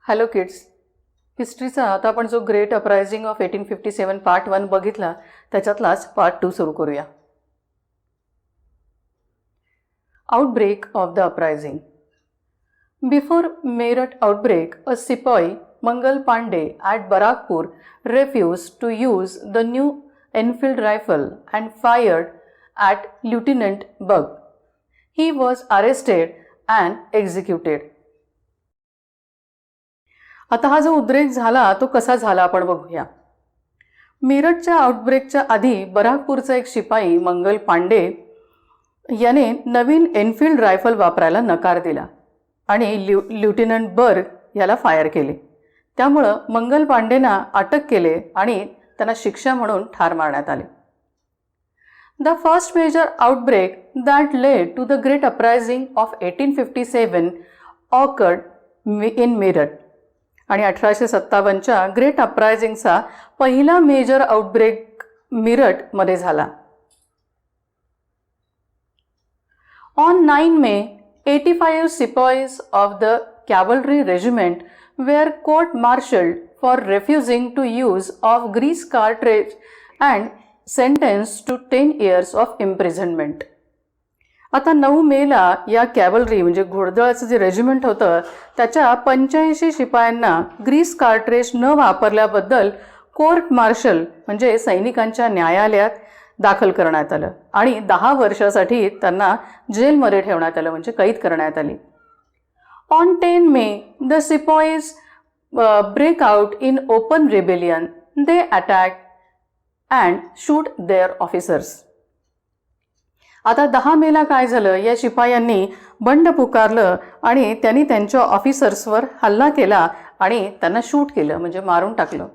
Hello kids, हिस्ट्रीचा आता आपण जो ग्रेट अपरायझिंग ऑफ 1857 पार्ट 1 बघितला त्याच्यातलाच पार्ट 2 सुरू करूया. Outbreak of the uprising. Before Meerut outbreak, a sipahi Mangal Pande at Barakpur refused to use the new Enfield rifle and fired at Lieutenant Bug. He was arrested and executed. आता हा जो उद्रेक झाला तो कसा झाला आपण बघूया. मेरठच्या आउटब्रेकच्या आधी बराकपूरचा एक शिपाई मंगल पांडे याने नवीन एनफिल्ड रायफल वापरायला नकार दिला आणि ल्युटनंट बर्ग याला फायर केले. त्यामुळं मंगल पांडेंना अटक केले आणि त्यांना शिक्षा म्हणून ठार मारण्यात आले. The first major outbreak that led to the great uprising of 1857 occurred in Meerut. आणि 1857च्या ग्रेट अपरायझिंगचा पहिला मेजर आउटब्रेक मेरठमध्ये झाला. On 9 May 85 sipahis of the cavalry regiment were court-martialed for refusing to use of grease cartridge and sentenced to 10 years of imprisonment. आता 9 मेला या cavalry म्हणजे घोडदळाचं जे रेजिमेंट होतं त्याच्या 85 शिपायांना ग्रीस कार्ट्रेज न वापरल्याबद्दल कोर्ट मार्शल म्हणजे सैनिकांच्या न्यायालयात दाखल करण्यात आलं आणि 10 वर्षासाठी त्यांना जेलमध्ये ठेवण्यात आलं म्हणजे कैद करण्यात आली. On 10 May the sipahis break out in open rebellion. They attack and shoot their officers. आता 10 मेला काय झालं, या शिपायांनी बंड पुकारलं आणि त्यांनी त्यांच्या ऑफिसर्सवर हल्ला केला आणि त्यांना शूट केलं म्हणजे मारून टाकलं.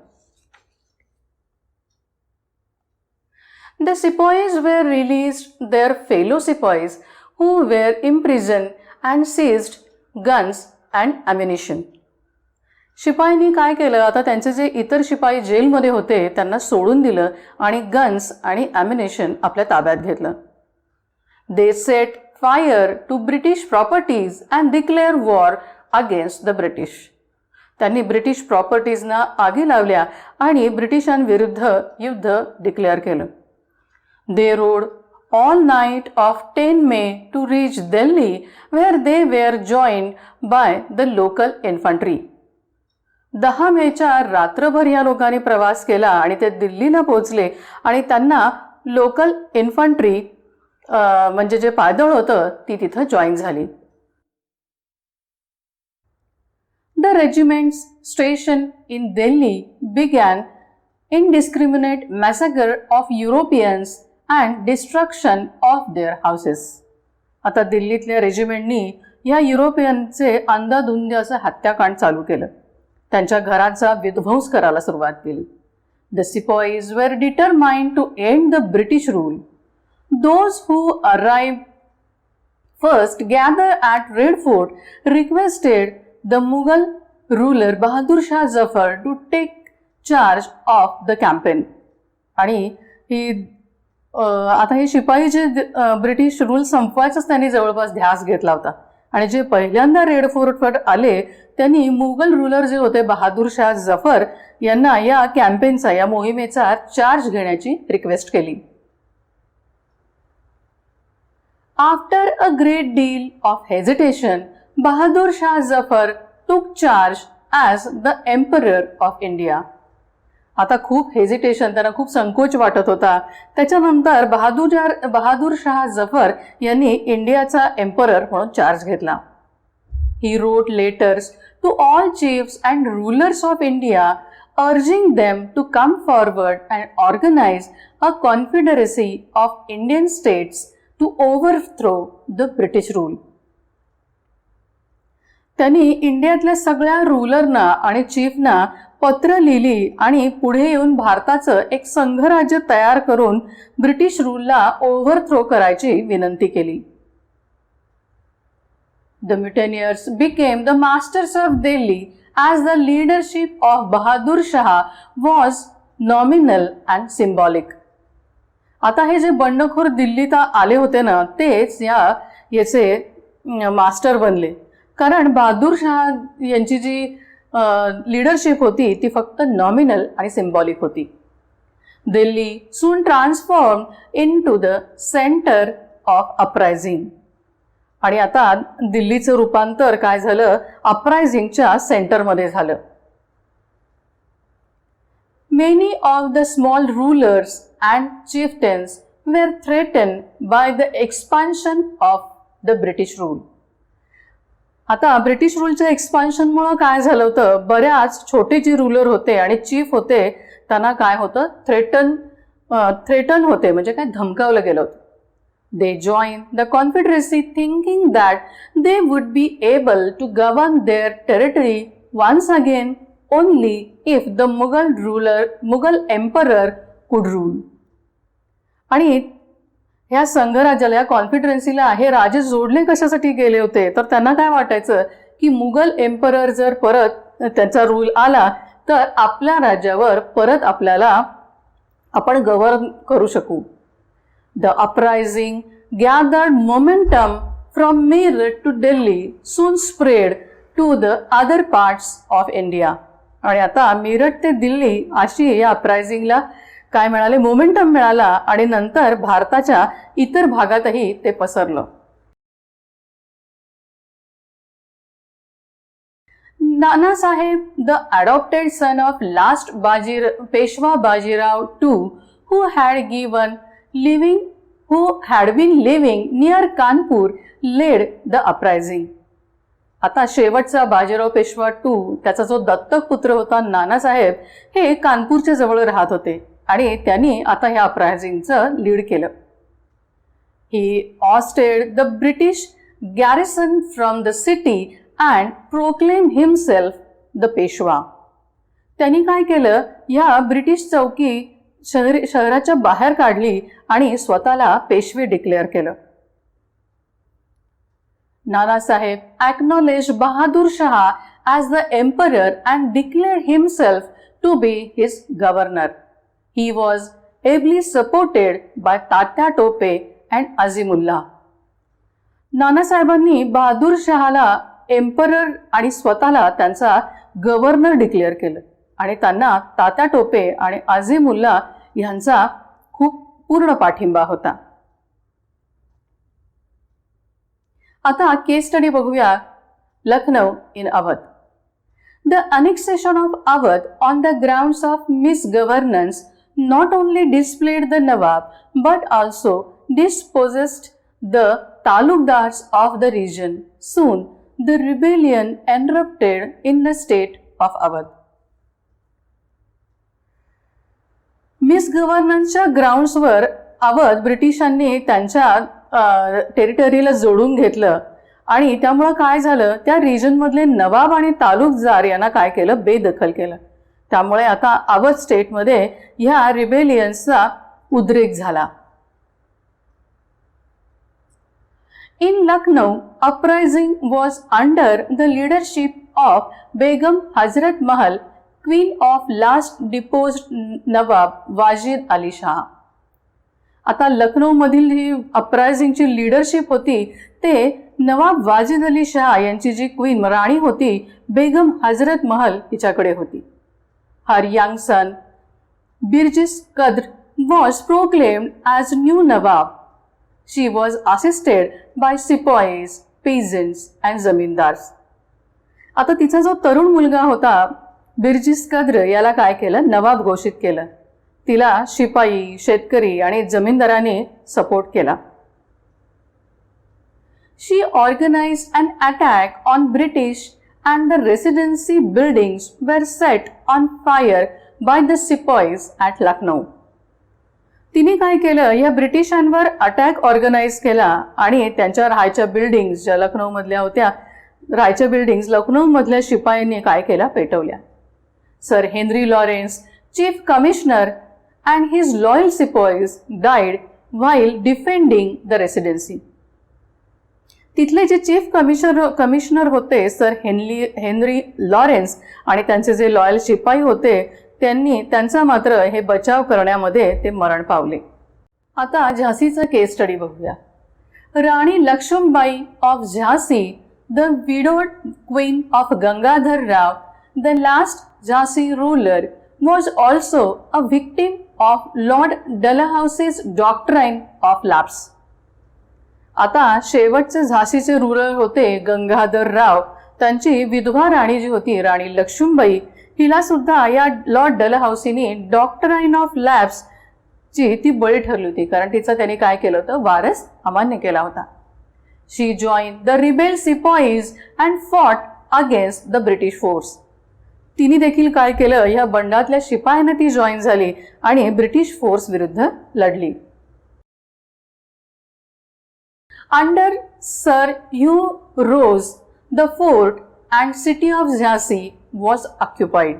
The sipahis were released their fellow sipahis who were imprison and seized guns and ammunition. शिपायांनी काय केलं, आता त्यांचे जे इतर शिपाई जेलमध्ये होते त्यांना सोडून दिलं आणि गन्स आणि ॲम्युनिशन आपल्या ताब्यात घेतलं. They set fire to British properties and declare war against the British. त्यांनी ब्रिटिश प्रॉपर्टीजना आगी लावल्या आणि ब्रिटिशांविरुद्ध युद्ध डिक्लेअर केलं. They rode all night of 10 May to reach Delhi where they were joined by the local infantry. 10 मेच्या रात्रभर या लोकांनी प्रवास केला आणि ते दिल्लीला पोहोचले आणि त्यांना लोकल इन्फंट्री म्हणजे जे पायदळ होतं ती तिथं जॉईन झाली. The regiments station in Delhi begin indiscriminate massacre of Europeans and destruction of their houses. आता दिल्लीतल्या रेजिमेंटनी या युरोपियनचे अंधाधुंद असं हत्याकांड चालू केलं. त्यांच्या घरांचा विध्वंस करायला सुरुवात केली. The sipahis were determined to end the British rule. Those who arrived first gathered at Red Fort requested the Mughal ruler Bahadur Shah Zafar to take charge of the campaign. आणि आता हे शिपाई जे ब्रिटिश रूल संपवायचाच त्यांनी जवळपास ध्यास घेतला होता आणि जे पहिल्यांदा रेड फोर्टवर आले त्यांनी मुघल रूलर जे होते बहादूर शाह जफर यांना या कॅम्पेनचा या मोहिमेचा चार्ज घेण्याची रिक्वेस्ट केली. After a great deal of hesitation, Bahadur Shah Zafar took charge as the Emperor of India. आता खूप हेजिटेशन, त्यांना खूप संकोच वाटत होता. त्याच्यानंतर बहादूर शाह जफर यांनी इंडियाचा एम्परर म्हणून चार्ज घेतला. He wrote letters to all chiefs and rulers of India urging them to come forward and organize a confederacy of Indian states to overthrow the British rule. त्यांनी इंडियातल्या सगळ्या रूलरना आणि चीफना पत्र लिहिली आणि पुढे येऊन भारताचं एक संघराज्य तयार करून ब्रिटिश रूलला ओव्हरथ्रो करायची विनंती केली. The mutineers became the masters of Delhi as the leadership of Bahadur Shah was nominal and symbolic. आता हे जे बंडखोर दिल्लीत आले होते ना तेच याचे मास्टर बनले कारण बहादूर शाह यांची जी लीडरशिप होती ती फक्त नॉमिनल आणि सिम्बॉलिक होती. Delhi soon transformed into the centre of uprising. आणि आता दिल्लीचं रूपांतर काय झालं, अपरायझिंगच्या सेंटरमध्ये झालं. Many of the small rulers and chieftains were threatened by the expansion of the British rule. आता ब्रिटिश रूलच्या एक्सपान्शनमुळे काय झालं होतं, बऱ्याच छोटे जे रूलर होते आणि चीफ होते त्यांना काय होतं, थ्रेटन होते, म्हणजे काय धमकावलं गेलं होतं. They joined the Confederacy thinking that they would be able to govern their territory once again only if the Mughal emperor could rule. आणि ह्या संघराज्याला, या कॉन्फिडरन्सीला हे राजे जोडले कशासाठी गेले होते, तर त्यांना काय वाटायचं की मुघल एम्परर जर परत त्याचा रूल आला तर आपल्या राज्यावर परत आपण गव्हर्न करू शकू. The uprising gathered momentum from Meerut to Delhi, soon spread to the other parts of India. आणि आता मीरठ ते दिल्ली अशी या अपरायझिंगला काय मिळाले, मोमेंटम मिळाला आणि नंतर भारताच्या इतर भागातही ते पसरलं. Nanasaheb, the adopted son of last Peshwa Bajirao II, who had been living near Kanpur, led the uprising. आता शेवटचा बाजीराव पेशवा II, त्याचा जो दत्तक पुत्र होता नानासाहेब, हे कानपूरच्या जवळ राहत होते आणि त्यांनी आता ह्या अपरायझिंगचं लीड केलं. He ousted the British garrison from the city and proclaim himself the Peshwa. त्यांनी काय केलं, ह्या ब्रिटिश चौकी शहराच्या बाहेर काढली आणि स्वतःला पेशवे डिक्लेअर केलं. Nanasaheb acknowledged Bahadur Shah as the emperor and declared himself to be his governor. He was ably supported by Tatya Tope and Azimullah. नानासाहेबांनी बहादूर शहाला एम्परर आणि स्वतःला त्यांचा गव्हर्नर डिक्लेअर केलं आणि त्यांना तात्या टोपे आणि अझीमुल्ला यांचा खूप पूर्ण पाठिंबा होता. आता केस स्टडी बघूया, Lucknow in Awadh. The annexation of Awadh on the grounds of misgovernance not only displeased the Nawab but also dispossessed the talukdars of the region. Soon the rebellion erupted in the state of Awadh. मिसगव्हर्नन्सच्या ग्राउंड्सवर अवध ब्रिटिशांनी त्यांच्या टेरिटरीला जोडून घेतलं आणि त्यामुळं काय झालं, त्या रिजनमधले नवाब आणि तालुकदार यांना काय केलं, बेदखल केलं. त्यामुळे आता अवध स्टेटमध्ये ह्या रिबेलियन्सचा उद्रेक झाला. In Lucknow, uprising was under the leadership of Begum Hazrat Mahal, queen of last deposed Nawab Wajid Ali Shah. आता लखनौ मधील ही अपरायझिंगची लीडरशिप होती ते नवाब वाजिद अली शाह यांची जी क्वीन राणी होती बेगम हजरत महल हिच्याकडे होती. हर young son Birjis Qadr was proclaimed as new nawab. She was assisted by sepoys, peasants and zamindars. आता तिचा जो तरुण मुलगा होता बिरजिस कद्र याला काय केलं, नवाब घोषित केलं. तिला शिपाई, शेतकरी आणि जमीनदारांनी सपोर्ट केला. She organised an attack on British and the residency buildings were set on fire by the sepoys at Lucknow. तिने काय केलं, या ब्रिटिशांवर अटॅक ऑर्गनाइज केला आणि त्यांच्या राहायच्या बिल्डिंग्स, ज्या लखनौमधल्या होत्या राहायच्या बिल्डिंग्स, लखनौमधल्या शिपायांनी काय केल्या, पेटवल्या. Sir Henry Lawrence, chief commissioner, and his loyal sepoys died while defending the residency. तिथले जे चीफ कमिशनर होते सर हेनरी लॉरेन्स आणि त्यांचे जे लॉयल शिपाई होते त्यांचा मात्र हे बचाव करण्यामध्ये ते मरण पावले. आता झाशीचा केस स्टडी बघूया. राणी लक्ष्मीबाई ऑफ झाशी, the widowed queen of Gangadhar Rao, the last Jhansi ruler, was also a victim of Lord Dalhousy's doctrine of lapse. आता शेवटचे झाशीचे रूलर होते गंगाधर राव. त्यांची विधवा राणी जी होती राणी लक्ष्मीबाई, हिला सुद्धा या लॉर्ड डलहौसीने डॉक्ट्राइन ऑफ लॅप्स ची ती बळी ठरली होती, कारण तिचा त्याने काय केलं होतं, वारस अमान्य केला होता. She join the rebel sepoys and fought against the British force. तिने देखील काय केलं, या बंडातल्या शिपायांना ती जॉईन झाली आणि ब्रिटिश फोर्स विरुद्ध लढली. Under sir Hugh Rose the fort and city of Jhansi was occupied.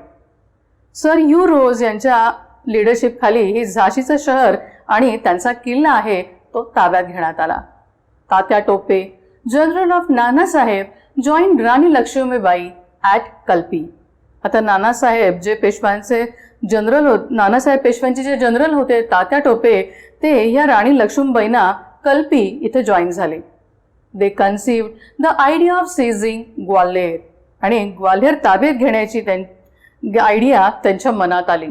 Sir Hugh Rose यांच्या लीडरशिप खाली हे झाशीचं शहर आणि त्यांचा किल्ला आहे तो ताब्यात घेण्यात आला. Tatya Tope, general of Nanasaheb, join Rani Lakshmibai at Kalpi. आता नानासाहेब जे पेशव्यांचे जनरल नानासाहेब पेशव्यांचे जे जनरल होते तात्या टोपे, ते ह्या राणी लक्ष्मीबाईंना कल्पी इथे जॉईन झाले. They conceived the idea of seizing Gwalior. आणि ग्वाल्हेर ताब्यात घेण्याची आयडिया त्यांच्या मनात आली.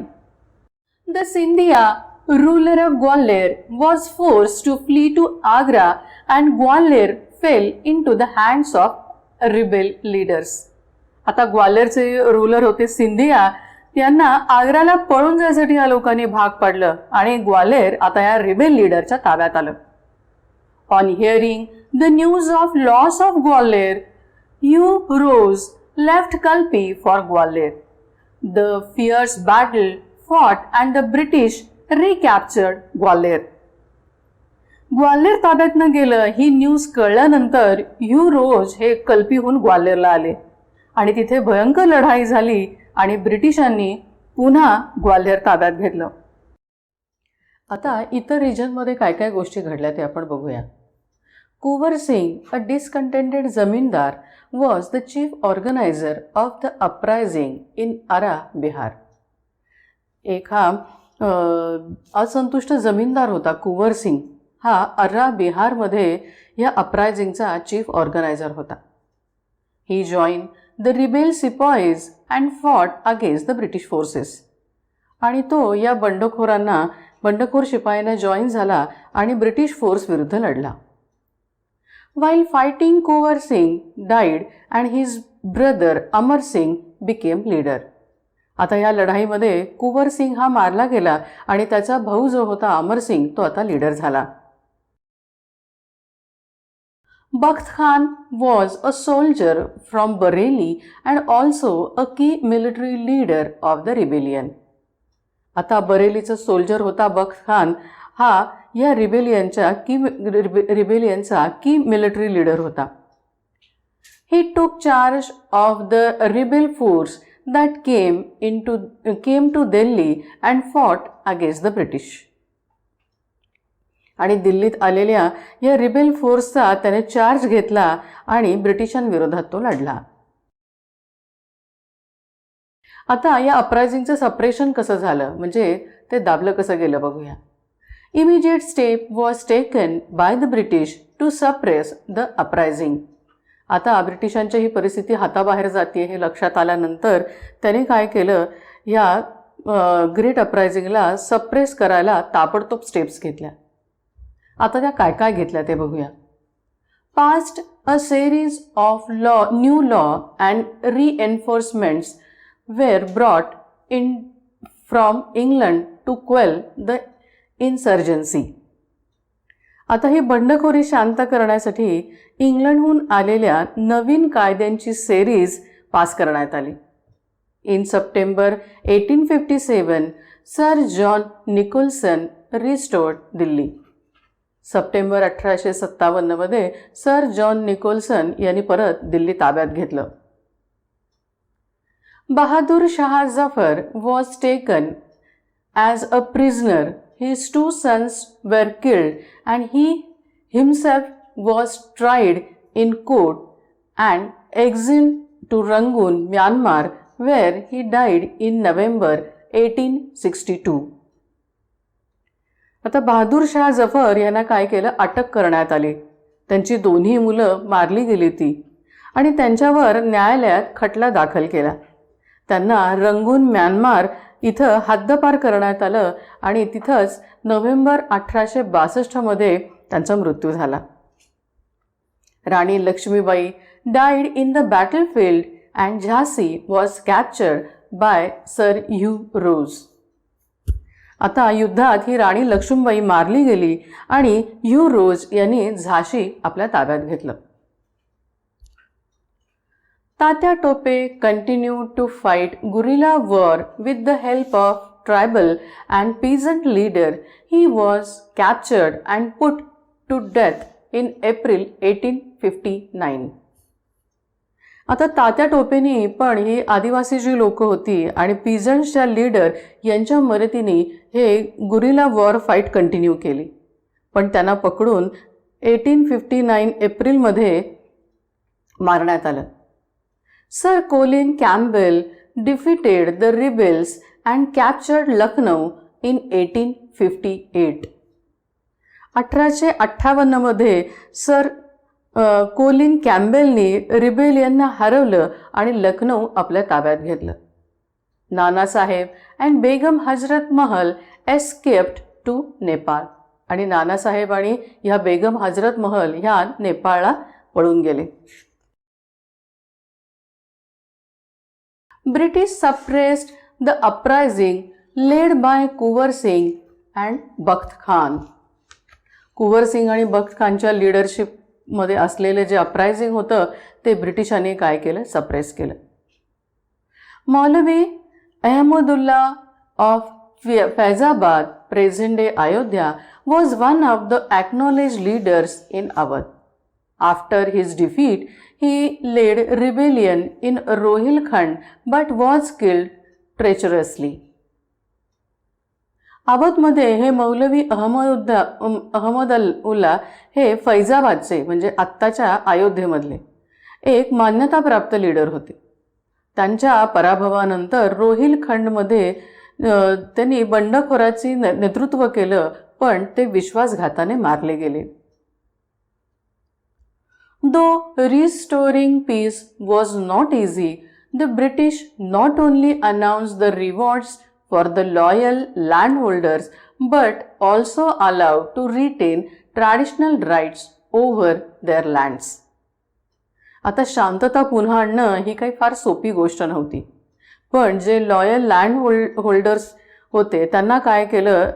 The Scindia ruler of Gwalior was forced to flee to Agra and Gwalior fell into the hands of rebel leaders. आता ग्वाल्हेरचे रूलर होते सिंधिया, त्यांना आग्राला पळून जाण्यासाठी या लोकांनी भाग पाडलं आणि ग्वाल्हेर आता या रिबेल लीडरच्या ताब्यात आलं. On hearing the news of loss of Gwalior, Hugh Rose left Kalpi for Gwalior. The fierce battle fought and the British recaptured Gwalior. Gwalior ताब्यात न गेलं ही न्यूज कळल्यानंतर ह्यू रोज हे कल्पीहून ग्वाल्हेरला आले आणि तिथे भयंकर लढाई झाली आणि ब्रिटिशांनी पुन्हा ग्वाल्हेर ताब्यात घेतलं. आता इतर रिजनमध्ये काय काय गोष्टी घडल्या ते आपण बघूया. Kunwar Singh, a discontented zamindar, was the chief organiser of the uprising in Arrah, Bihar. एक हा असंतुष्ट जमीनदार होता कुंवर सिंग. हा अर्रा बिहारमध्ये या अपरायझिंगचा चीफ ऑर्गनायझर होता. He join the rebel sepoys and fought against the British forces. आणि तो या बंडखोर शिपायांना जॉईन झाला आणि ब्रिटिश फोर्स विरुद्ध लढला. While fighting Kunwar Singh died and his brother Amar Singh became leader. आता या लढाईमध्ये कुंवर सिंग हा मारला गेला आणि त्याचा भाऊ जो होता अमर सिंग तो आता लीडर झाला. Bakht Khan was a soldier from Bareilly and also a key military leader of the rebellion. आता बरेलीचा सोल्जर होता बख्त खान, हा या रिबेलियनचा की मिलिटरी लीडर होता. ही टूक charge of the rebel force that came to Delhi and fought against the British. आणि दिल्लीत आलेल्या या रिबेल फोर्सचा त्याने चार्ज घेतला आणि ब्रिटिशांविरोधात तो लढला. आता या अपरायझिंगचं सप्रेशन कसं झालं, म्हणजे ते दाबलं कसं गेलं बघूया. Immediate step was taken by the British to suppress the uprising. आता ब्रिटिशांची ही परिस्थिती हाताबाहेर जाते हे लक्षात आल्यानंतर त्याने काय केलं, या ग्रेट अपरायझिंगला सप्रेस करायला ताबडतोब स्टेप्स घेतल्या. आता त्या काय काय घेतल्या ते बघूया. Passed a series of new law and reinforcements were brought in from England to quell the insurgency. आता ही बंडखोरी शांत करण्यासाठी इंग्लंडहून आलेल्या नवीन कायद्यांची सेरीज पास करण्यात आली. In September 1857 sir John Nicholson restored Delhi. September 1857 sir John Nicholson यांनी परत दिल्ली ताब्यात घेतलं. Bahadur Shah Zafar was taken as a prisoner. His two sons were killed and he himself was tried in court and exiled to Rangoon, Myanmar, where he died in November 1862. आता बहादूर शाह जफर यांना काय केलं, अटक करण्यात आली. त्यांची दोन्ही मुलं मारली गेली ती आणि त्यांच्यावर न्यायालयात खटला दाखल केला. त्यांना रंगून म्यानमार इथं हद्दपार करण्यात आलं आणि तिथंच नोव्हेंबर 1862 मध्ये त्यांचा मृत्यू झाला. राणी Lakshmibai died in the battlefield and Jhansi was captured by Sir Hugh Ross. आता युद्धात ही राणी लक्ष्मीबाई मारली गेली आणि ह्यू रोज यांनी झाशी आपल्या ताब्यात घेतलं. Tatya Tope continued to fight guerrilla war with the help of tribal and peasant leader. He was captured and put to death in April 1859. आता तात्या टोपेनी पण ही आदिवासी जी लोक होती आणि पीजंट्सच्या लीडर यांच्या मदतीने हे गुरिला वॉर फाईट कंटिन्यू केली, पण त्यांना पकडून 1859 एप्रिलमध्ये मारण्यात आलं. Sir Colin Campbell defeated the rebels and captured Lucknow in 1858. 1858 मध्ये सर कोलिन कॅम्बेलनी रिबेलियनना हरवलं आणि लखनौ आपल्या ताब्यात घेतलं. Nanasaheb and Begum Hazrat Mahal escaped to Nepal आणि नानासाहेब आणि ह्या बेगम हजरत महल ह्या नेपाळला पळून गेले. British suppressed the uprising led by Kunwar Singh and Bakht Khan. Kunwar Singh आणि बख्त खानच्या लीडरशिपमध्ये असलेले जे अपरायझिंग होतं ते ब्रिटिशांनी काय केलं, सप्रेस केलं. मौलवी Ahmadullah of Faizabad, present day Ayodhya, was one of the acknowledged leaders in Awadh. After his defeat, he led rebellion in Rohilkhand but was killed treacherously. अवधमध्ये हे मौलवी अहमदुल्ला हे फैजाबादचे म्हणजे आत्ताच्या अयोध्येमधले एक मान्यताप्राप्त लीडर होते. त्यांच्या पराभवानंतर रोहिलखंडमध्ये त्यांनी बंडखोराची नेतृत्व केलं, पण ते विश्वासघाताने मारले गेले. Though restoring peace was not easy, the British not only announced the rewards for the loyal landholders but also allowed to retain traditional rights over their lands. आता शांतता पुन्हा आणणं ही काही फार सोपी गोष्ट नव्हती, पण जे लॉयल लँड होल्डर्स होते त्यांना काय केलं,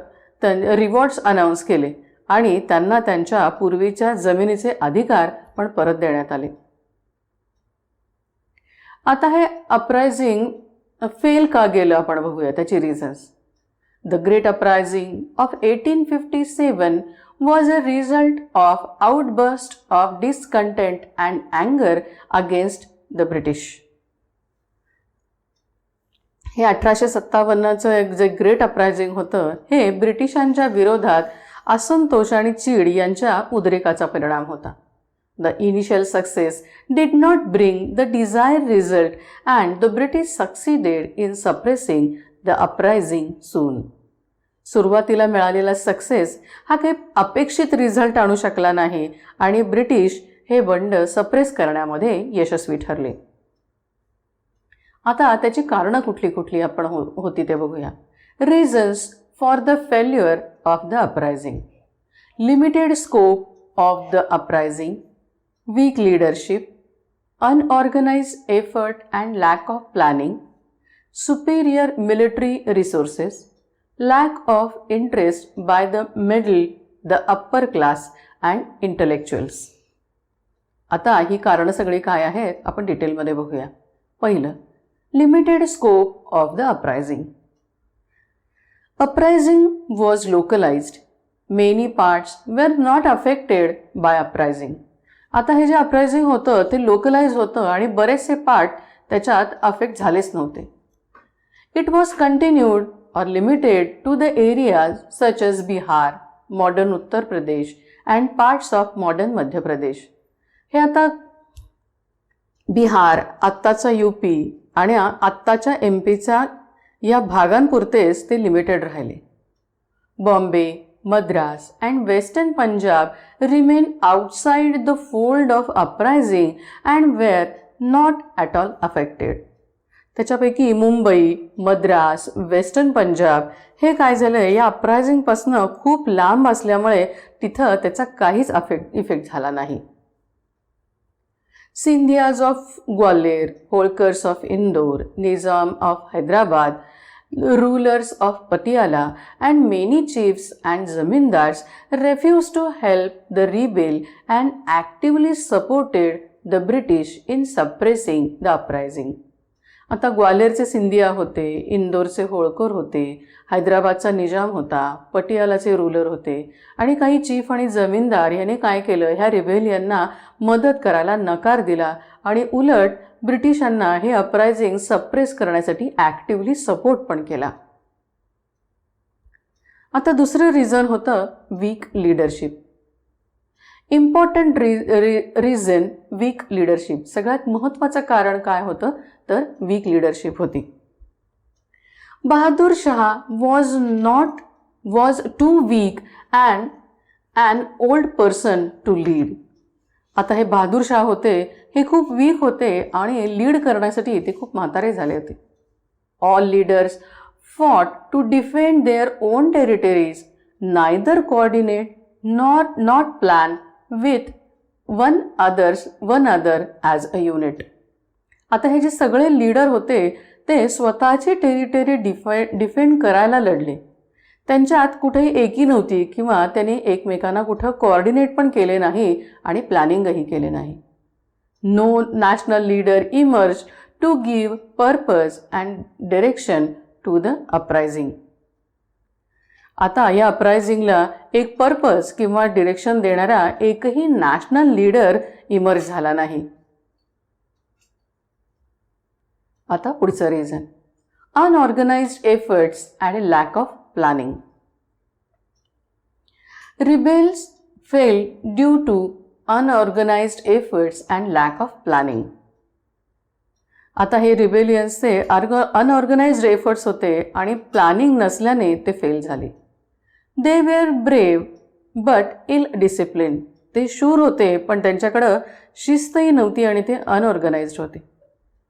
रिवॉर्ड्स अनाऊन्स केले आणि त्यांना त्यांच्या पूर्वीच्या जमिनीचे अधिकार पण परत देण्यात आले. आता हे अपरायझिंग फेल का गेलं आपण बघूया त्याची reasons. The great uprising of 1857 was a result of outburst of discontent and anger against the British. हे 1857चं जे ग्रेट अपरायझिंग होतं हे ब्रिटिशांच्या विरोधात असंतोष आणि चीड यांच्या उद्रेकाचा परिणाम होता. The initial success did not bring the desired result and the British succeeded in suppressing the uprising soon. सुरुवातीला मिळालेला सक्सेस हा काही अपेक्षित रिझल्ट आणू शकला नाही आणि ब्रिटिश हे बंड सप्रेस करण्यामध्ये यशस्वी ठरले. आता त्याची कारणं कुठली कुठली आपण होती ते बघूया. Reasons for the failure of the uprising. Limited scope of the uprising, weak leadership, unorganized effort and lack of planning, superior military resources, lack of interest by the middle, the upper class and intellectuals. आता ही कारणं सगळी काय आहेत आपण डिटेलमध्ये बघूया. पहिलं, limited scope of the uprising. Uprising was localised. Many parts were not affected by uprising. आता हे जे अपरायझिंग होतं ते लोकलाइज होतं आणि बरेचसे पार्ट त्याच्यात अफेक्ट झालेच नव्हते. इट वॉज कंटिन्यूड और limited to the areas such as Bihar, modern Uttar Pradesh and parts of modern Madhya Pradesh. हे आता बिहार, आत्ताचा यूपी आणि आत्ताच्या एमपीच्या या भागांपुरतेच ते लिमिटेड राहिले. Bombay, Madras and Western Punjab remain outside the fold of uprising and were not at all affected. त्याच्यापैकी मुंबई, मद्रास, वेस्टर्न पंजाब हे काय झालं, या अपरायझिंगपासनं खूप लांब असल्यामुळे तिथं त्याचा काहीच इफेक्ट झाला नाही. Scindias of Gwalior, Holkars of Indore, Nizam of Hyderabad, rulers of Patiala and many chiefs and zamindars refused to help the rebel and actively supported the British in suppressing the uprising. आता ग्वाल्हेरचे सिंधिया होते, इंदोरचे होळकर होते, हैदराबादचा निजाम होता, पटियालाचे रूलर होते आणि काही चीफ आणि जमीनदार यांनी काय केलं, ह्या रिबेलियनना मदत करायला नकार दिला आणि उलट ब्रिटिशांना हे अपरायझिंग सप्रेस करण्यासाठी ॲक्टिव्हली सपोर्ट पण केला. आता दुसरं रिझन होतं weak leadership. Important reason weak leadership. सगळ्यात महत्त्वाचं कारण काय होतं तर वीक लीडरशिप होती. Bahadur Shah was too weak and an old person to lead. आता हे बहादूर शाह होते, हे खूप वीक होते आणि लीड करण्यासाठी ते खूप म्हातारे झाले होते. All leaders fought to defend their own territories, neither coordinate not plan with one other as a unit. आता हे जे सगळे लीडर होते ते स्वतःची टेरिटरी डिफेंड करायला लढले. त्यांच्यात कुठेही एकी नव्हती किंवा त्यांनी एकमेकांना कुठं कोऑर्डिनेट पण केले नाही आणि प्लॅनिंगही केले नाही. No national leader emerge to give purpose and direction to the uprising. आता या अपरायझिंगला एक पर्पज किंवा डिरेक्शन देणारा एकही नॅशनल लीडर इमर्ज झाला नाही. आता पुढचं reason unorganised efforts and lack of planning. Rebels failed due to unorganized efforts and lack of planning. आता हे रिबेलियन्सचे अनऑर्गनाइज्ड एफर्ट्स होते आणि प्लॅनिंग नसल्याने ते फेल झाले. They were brave but ill discipline. ते शूर होते पण त्यांच्याकडं शिस्तही नव्हती आणि ते अनऑर्गनाइज्ड होते.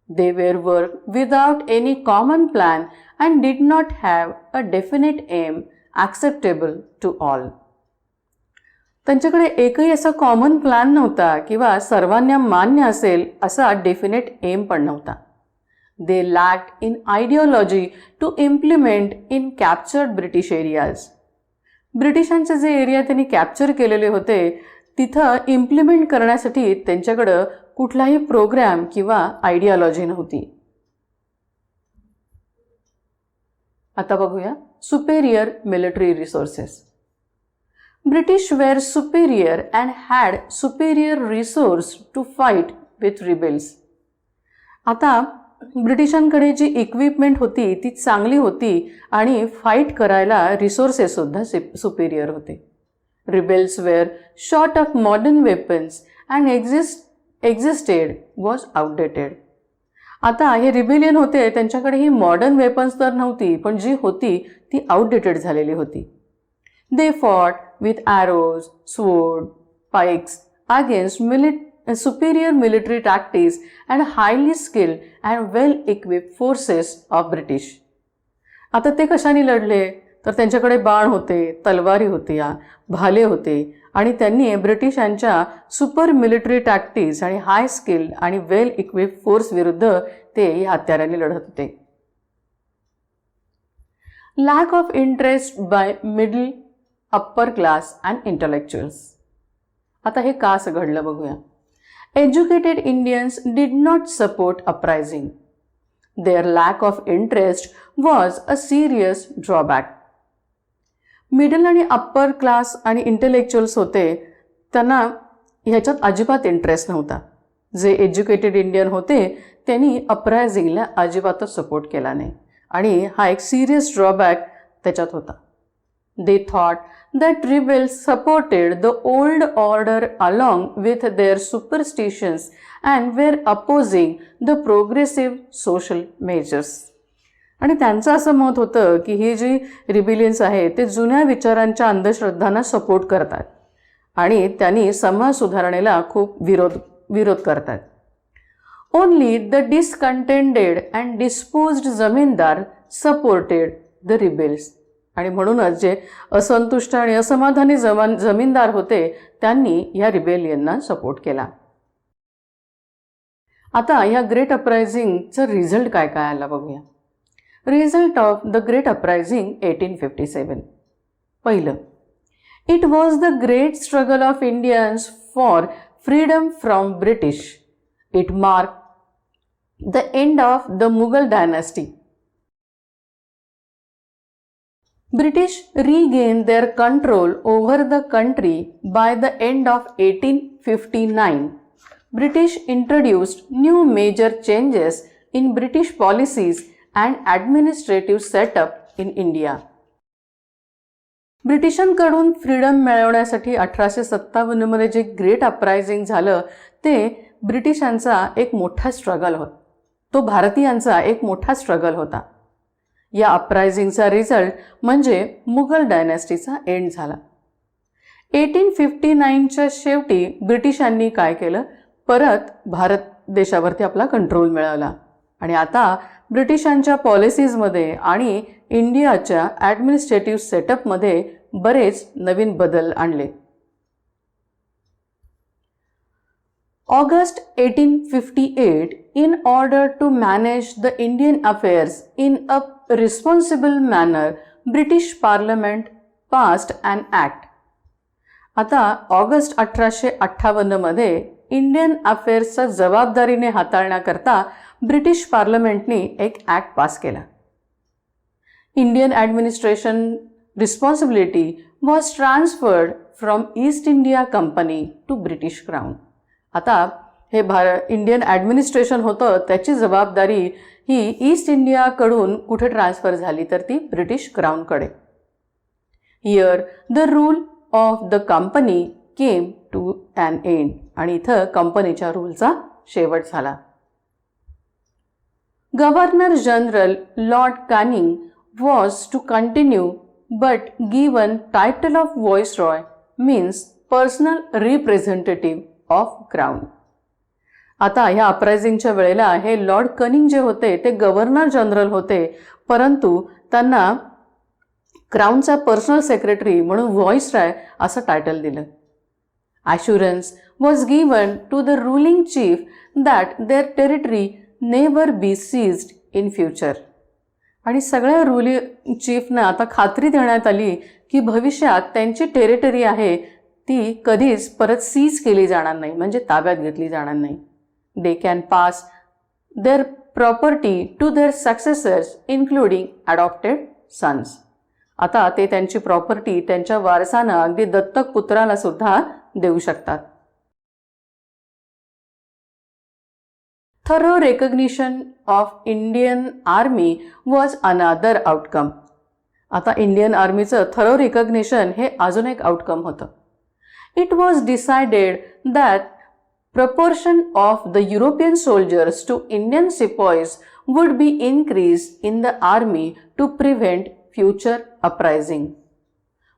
They were worked without any common plan and did not have a definite aim acceptable to all. त्यांच्याकडे एकही असा कॉमन प्लॅन नव्हता किंवा सर्वांना मान्य असेल असा डेफिनेट एम पण नव्हता. They lacked in ideology to implement in captured British areas. ब्रिटिशांचे जे एरिया त्यांनी कॅप्चर केलेले होते तिथं इम्प्लिमेंट करण्यासाठी त्यांच्याकडं कुठलाही प्रोग्राम किंवा आयडियोलॉजी नव्हती. आता बघूया superior military resources. British were superior and had superior resource to fight with rebels. आता ब्रिटिशांकडे जी इक्विपमेंट होती ती चांगली होती आणि फाईट करायला रिसोर्सेस सुद्धा सुपेरियर होते. Rebels were short of modern weapons and existed was outdated. आता हे रिबेलियन होते त्यांच्याकडे ही मॉडर्न वेपन्स तर नव्हती पण जी होती ती आउटडेटेड झालेली होती. They fought with arrows, sword, Pikes against superior military tactics and highly skilled and well equipped forces of British. आता ते कशाने लढले तर त्यांच्याकडे बाण होते, तलवारी होत्या, भाले होते आणि त्यांनी ब्रिटिशांच्या सुपर मिलिटरी टॅक्टिक्स आणि हाय स्किल्ड आणि वेल इक्विप्ड फोर्स विरुद्ध ते या हत्यारांनी लढत होते. Lack of interest by middle upper class and intellectuals. आता हे का असं घडलं बघूया. Educated Indians did not support uprising. Their lack of interest was a serious drawback. Middle आणि अप्पर क्लास आणि इंटेलेक्च्युअल्स होते त्यांना ह्याच्यात अजिबात इंटरेस्ट नव्हता. जे एज्युकेटेड इंडियन होते त्यांनी अपरायझिंगला अजिबातच सपोर्ट केला नाही आणि हा एक सिरियस ड्रॉबॅक त्याच्यात होता. They thought that rebels supported the old order along with their superstitions and were opposing the progressive social measures. आणि त्यांचं असं मत होतं की ही जी रिबिलियन्स आहे ते जुन्या विचारांच्या अंधश्रद्धांना सपोर्ट करतात आणि त्यांनी समाज सुधारणेला खूप विरोध करतात. Only the discontented and disposed zamindar supported the rebels. आणि म्हणूनच जे असंतुष्ट आणि असमाधानी जमीनदार होते त्यांनी या रिबेलियनना सपोर्ट केला. आता या ग्रेट अपरायझिंगचं रिझल्ट काय काय आला बघूया. Result of the great uprising 1857. पहिलं, it was the great struggle of Indians for freedom from British. It mark the end of the Mughal dynasty. British regained their control over the country by the end of 1859. British introduced new major changes in British policies and administrative setup in India. ब्रिटिशांकडून freedom मिळवण्यासाठी 1857 मध्ये जे great अपरायझिंग झालं ते ब्रिटिशांचा एक मोठा struggle होता. तो भारतीयांचा एक मोठा स्ट्रगल होता. या अपरायझिंगचा रिझल्ट म्हणजे मुघल डायनेस्टीचा एंड झाला. 1859च्या शेवटी ब्रिटिशांनी काय केलं, परत भारत देशावरती आपला कंट्रोल मिळवला आणि आता ब्रिटिशांच्या पॉलिसीजमध्ये आणि इंडियाच्या ॲडमिनिस्ट्रेटिव्ह सेटअपमध्ये बरेच नवीन बदल आणले. August 1858, in order to manage the Indian affairs in a responsible manner, British Parliament passed an act. आता ऑगस्ट 1858 मध्ये इंडियन अफेअर्सचा जबाबदारीने हाताळण्याकरता ब्रिटिश पार्लमेंटने एक ॲक्ट पास केला. Indian administration responsibility was transferred from East India Company to British crown. आता हे इंडियन ॲडमिनिस्ट्रेशन होतं त्याची जबाबदारी ही ईस्ट इंडियाकडून कुठे ट्रान्सफर झाली तर ती ब्रिटिश क्राउनकडे. Here the rule of the company came to an end. आणि इथं कंपनीच्या रूलचा शेवट झाला. Governor general Lord Canning was to continue but given title of viceroy means personal representative of crown. आता ह्या अपरायझिंगच्या वेळेला हे लॉर्ड कनिंग जे होते ते गव्हर्नर जनरल होते, परंतु त्यांना क्राउनचा पर्सनल सेक्रेटरी म्हणून व्हॉइसरॉय असं टायटल दिलं. Assurance was given to the ruling chief that their territory never be seized in future. आणि सगळ्या रुलिंग चीफना आता खात्री देण्यात आली की भविष्यात त्यांची टेरिटरी आहे ती कधीच परत सीज केली जाणार नाही, म्हणजे ताब्यात घेतली जाणार नाही. They can pass their property to their successors including adopted sons. आता ते त्यांची प्रॉपर्टी त्यांच्या वारसानं अगदी दत्तक पुत्राला सुद्धा देऊ शकतात. Thorough recognition of Indian army was another outcome. आता इंडियन आर्मीचं थरो रिकग्निशन हे अजून एक आउटकम होतं. It was decided that proportion of the European soldiers to Indian sepoys would be increased in the army to prevent future uprising.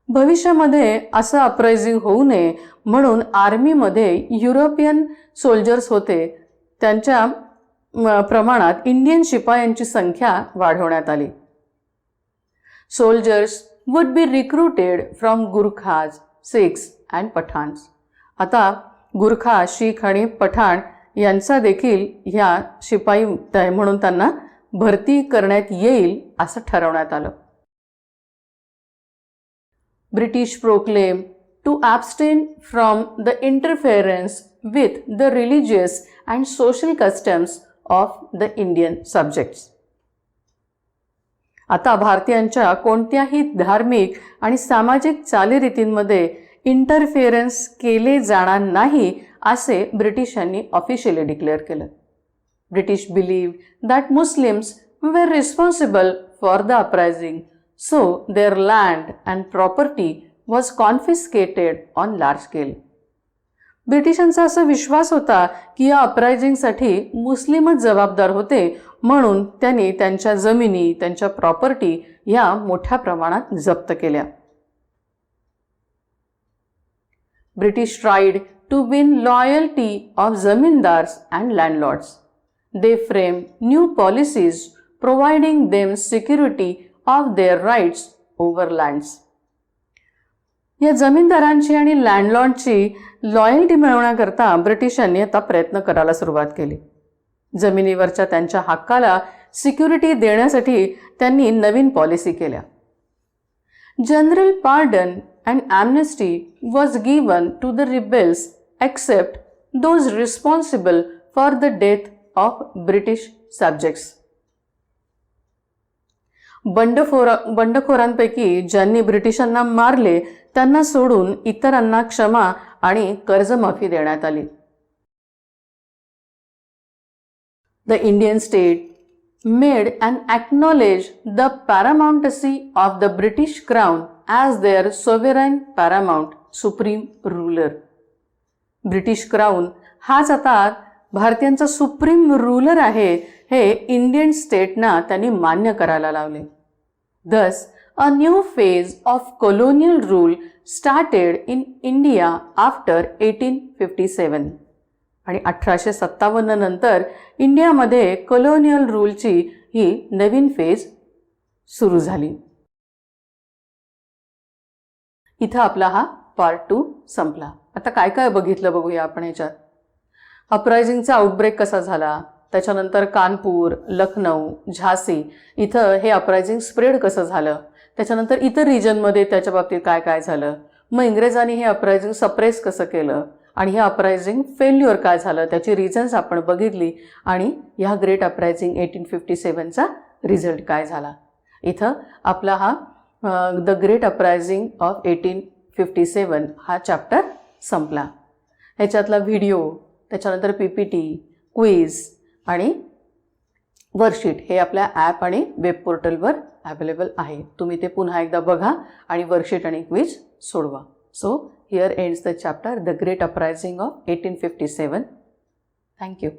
भविष्यामध्ये असं अपरायझिंग होऊ नये म्हणून आर्मीमध्ये युरोपियन सोल्जर्स होते त्यांच्या प्रमाणात इंडियन शिपायांची संख्या वाढवण्यात आली. Soldiers would be recruited from Gurkhas, Sikhs and Pathans. आता गुरखा, शीख आणि पठाण यांचा देखील ह्या शिपाई म्हणून त्यांना भरती करण्यात येईल असं ठरवण्यात आलं. British proclaim to abstain from the interference with the religious and social customs of the Indian subjects. आता भारतीयांच्या कोणत्याही धार्मिक आणि सामाजिक चालीरीतींमध्ये इंटरफेरन्स केले जाणार नाही असे ब्रिटिशांनी ऑफिशियली डिक्लेअर केलं. British believed that Muslims were responsible for the uprising, so their land and property was confiscated on large scale. ब्रिटिशांचा असा विश्वास होता की या अपरायझिंगसाठी मुस्लिमच जबाबदार होते, म्हणून त्यांनी त्यांच्या जमिनी, त्यांच्या प्रॉपर्टी या मोठ्या प्रमाणात जप्त केल्या. British tried to win loyalty of zamindars and landlords. they framed new policies providing them security of their rights over lands. या जमीनदारांची आणि लँडलॉर्डची लॉयल्टी मिळवण्याकरता ब्रिटिशांनी आता प्रयत्न करायला सुरुवात केली. जमिनीवरच्या त्यांच्या हक्काला सिक्युरिटी देण्यासाठी त्यांनी नवीन पॉलिसी केल्या. General pardon and amnesty was given to the rebels except those responsible for the death of British subjects. बंडखोरांपैकी ज्यांनी ब्रिटिशांना मारले त्यांना सोडून इतरांना क्षमा आणि कर्जमाफी देण्यात आली. The Indian state made and acknowledged the paramountcy of the British Crown as their sovereign paramount supreme ruler. British crown हाच आता भारतीयांचा सुप्रीम रूलर आहे हे इंडियन स्टेटना त्यांनी मान्य करायला लावले. Thus, a new phase of colonial rule started in India after 1857. आणि 1857 नंतर इंडियामध्ये कॉलोनियल रूलची ही नवीन फेज सुरू झाली. इथं आपला हा पार्ट 2 संपला. आता काय काय बघितलं बघूया आपण ह्याच्यात. अपरायझिंगचा आउटब्रेक कसा झाला, त्याच्यानंतर कानपूर, लखनौ, झाशी इथं हे अपरायझिंग स्प्रेड कसं झालं, त्याच्यानंतर इतर रिजनमध्ये त्याच्या बाबतीत काय काय झालं, मग इंग्रजांनी हे अपरायझिंग सप्रेस कसं केलं आणि हे अपरायझिंग फेल्युअर काय झालं त्याची रिझन्स आपण बघितली आणि ह्या ग्रेट अपरायझिंग 1857चा रिझल्ट काय झाला. इथं आपला हा द ग्रेट अपरायझिंग ऑफ 1857 हा चॅप्टर संपला. ह्याच्यातला व्हिडिओ, त्याच्यानंतर PPT, क्विज आणि वर्कशीट हे आपल्या ॲप आणि वेब पोर्टलवर अवेलेबल आहे. तुम्ही ते पुन्हा एकदा बघा आणि वर्कशीट आणि क्विज सोडवा. So here ends the chapter The Great Uprising of 1857. Thank you.